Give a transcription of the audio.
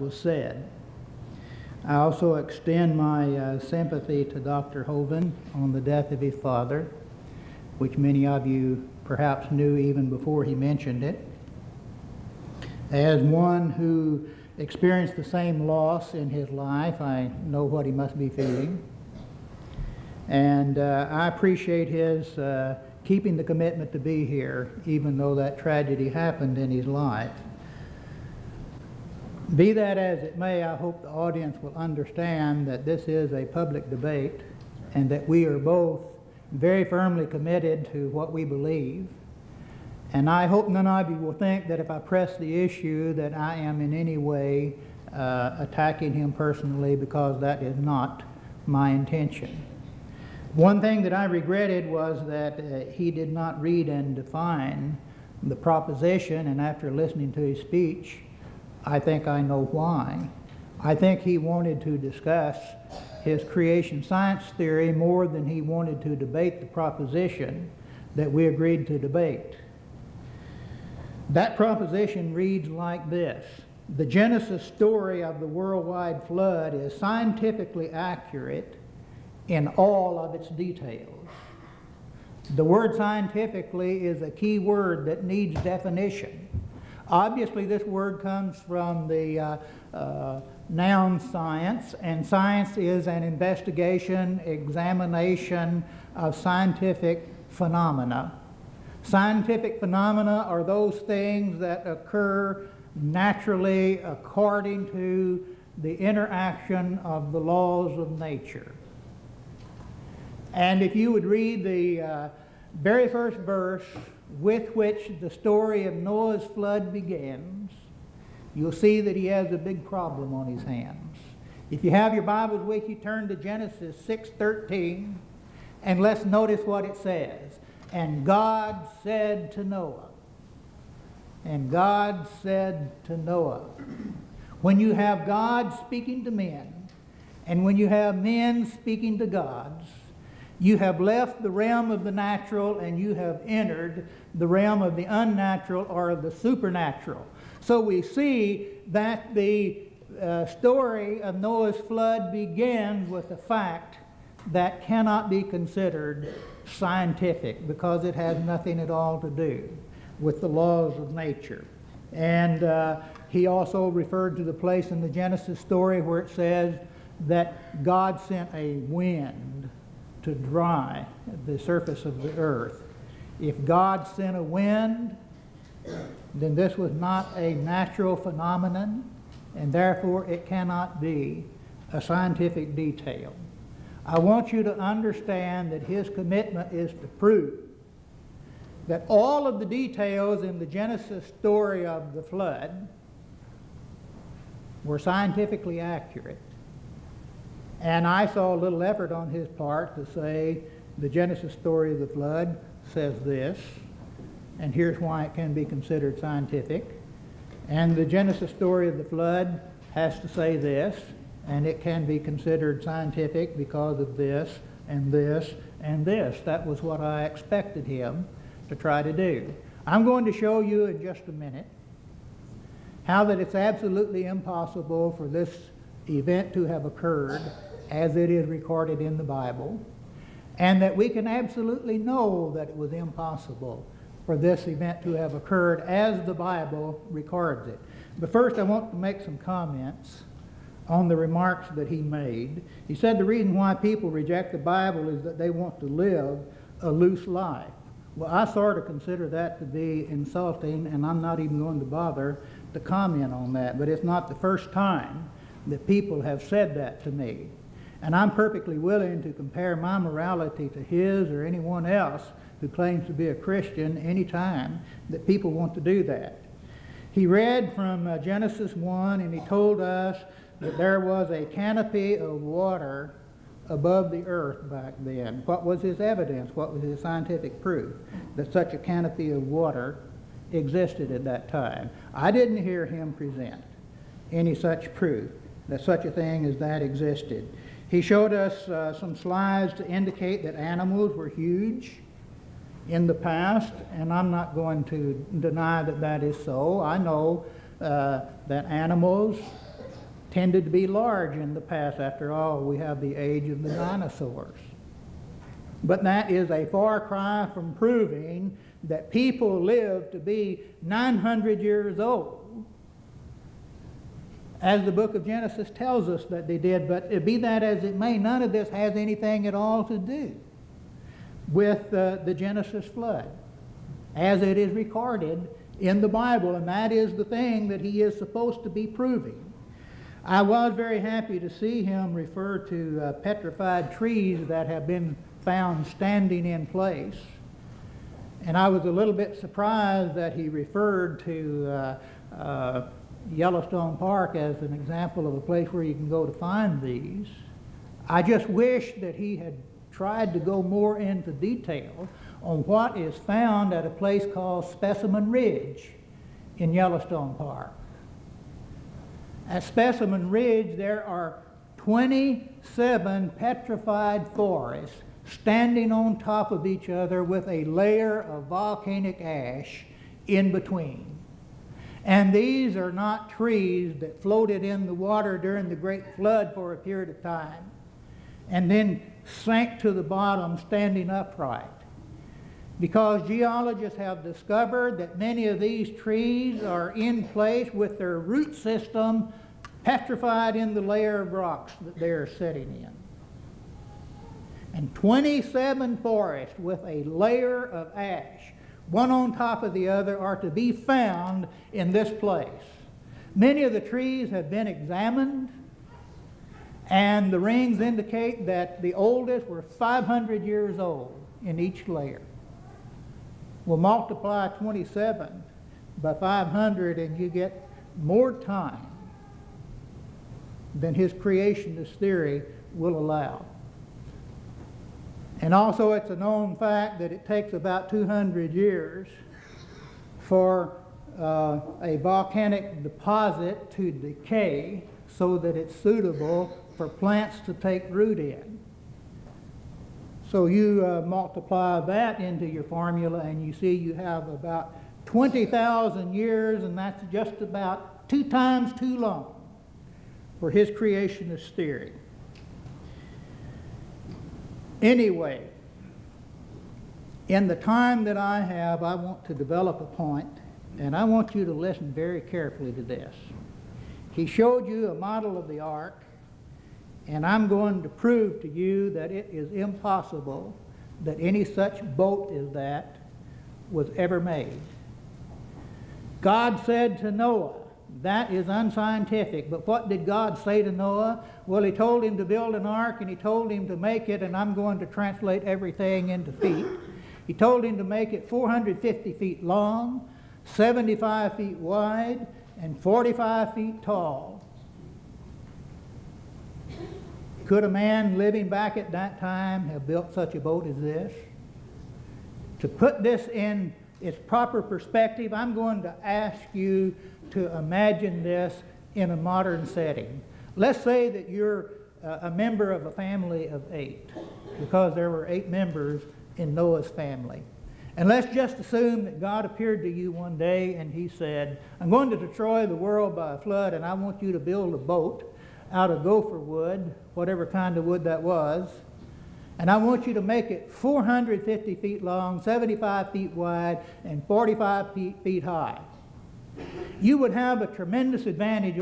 was said. I also extend my sympathy to Dr. Hovind on the death of his father, which many of you perhaps knew even before he mentioned it. As one who experienced the same loss in his life, I know what he must be feeling. And I appreciate his keeping the commitment to be here, even though that tragedy happened in his life. Be that as it may, I hope the audience will understand that this is a public debate and that we are both very firmly committed to what we believe. And I hope none of you will think that if I press the issue that I am in any way attacking him personally, because that is not my intention. One thing that I regretted was that he did not read and define the proposition, and after listening to his speech, I think I know why. I think he wanted to discuss his creation science theory more than he wanted to debate the proposition that we agreed to debate. That proposition reads like this: the Genesis story of the worldwide flood is scientifically accurate in all of its details. The word scientifically is a key word that needs definition. Obviously, this word comes from the noun science, and science is an investigation, examination of scientific phenomena. Scientific phenomena are those things that occur naturally according to the interaction of the laws of nature. And if you would read the very first verse with which the story of Noah's flood begins, you'll see that he has a big problem on his hands. If you have your Bibles with you, turn to Genesis 6:13, and let's notice what it says. And God said to Noah. And God said to Noah. When you have God speaking to men, and when you have men speaking to gods, you have left the realm of the natural and you have entered the realm of the unnatural or the supernatural. So we see that the story of Noah's flood begins with a fact that cannot be considered scientific because it has nothing at all to do with the laws of nature. And he also referred to the place in the Genesis story where it says that God sent a wind to dry the surface of the earth. If God sent a wind, then this was not a natural phenomenon, and therefore it cannot be a scientific detail. I want you to understand that his commitment is to prove that all of the details in the Genesis story of the flood were scientifically accurate. And I saw a little effort on his part to say the Genesis story of the flood says this, and here's why it can be considered scientific. And the Genesis story of the flood has to say this, and it can be considered scientific because of this, and this, and this. That was what I expected him to try to do. I'm going to show you in just a minute how that it's absolutely impossible for this event to have occurred as it is recorded in the Bible, and that we can absolutely know that it was impossible for this event to have occurred as the Bible records it. But first I want to make some comments on the remarks that he made. He said the reason why people reject the Bible is that they want to live a loose life. Well, I sort of consider that to be insulting, and I'm not even going to bother to comment on that. But it's not the first time that people have said that to me. And I'm perfectly willing to compare my morality to his or anyone else who claims to be a Christian any time that people want to do that. He read from Genesis 1, and he told us that there was a canopy of water above the earth back then. What was his evidence? What was his scientific proof that such a canopy of water existed at that time? I didn't hear him present any such proof that such a thing as that existed. He showed us some slides to indicate that animals were huge in the past, and I'm not going to deny that that is so. I know that animals tended to be large in the past. After all, we have the age of the dinosaurs. But that is a far cry from proving that people lived to be 900 years old, as the book of Genesis tells us that they did. But be that as it may, none of this has anything at all to do with the Genesis flood as it is recorded in the Bible, and that is the thing that he is supposed to be proving. I was very happy to see him refer to petrified trees that have been found standing in place. And I was a little bit surprised that he referred to Yellowstone Park as an example of a place where you can go to find these. I just wish that he had tried to go more into detail on what is found at a place called Specimen Ridge in Yellowstone Park. At Specimen Ridge, there are 27 petrified forests standing on top of each other with a layer of volcanic ash in between. And these are not trees that floated in the water during the Great Flood for a period of time and then sank to the bottom standing upright. Because geologists have discovered that many of these trees are in place with their root system petrified in the layer of rocks that they are sitting in. And 27 forests with a layer of ash, one on top of the other, are to be found in this place. Many of the trees have been examined, and the rings indicate that the oldest were 500 years old in each layer. We'll multiply 27 by 500 and you get more time than his creationist theory will allow. And also it's a known fact that it takes about 200 years for a volcanic deposit to decay so that it's suitable for plants to take root in. So you multiply that into your formula and you see you have about 20,000 years, and that's just about 2 times too long for his creationist theory. Anyway, in the time that I have, I want to develop a point, and I want you to listen very carefully to this. He showed you a model of the ark, and I'm going to prove to you that it is impossible that any such boat as that was ever made. God said to Noah, that is unscientific. But what did God say to Noah? Well, he told him to build an ark, and he told him to make it, and I'm going to translate everything into feet. He told him to make it 450 feet long, 75 feet wide, and 45 feet tall. Could a man living back at that time have built such a boat as this? To put this in its proper perspective, I'm going to ask you to imagine this in a modern setting. Let's say that you're a member of a family of 8, because there were 8 members in Noah's family. And let's just assume that God appeared to you one day and he said, I'm going to destroy the world by a flood, and I want you to build a boat out of gopher wood, whatever kind of wood that was, and I want you to make it 450 feet long, 75 feet wide, and 45 feet high. You would have a tremendous advantage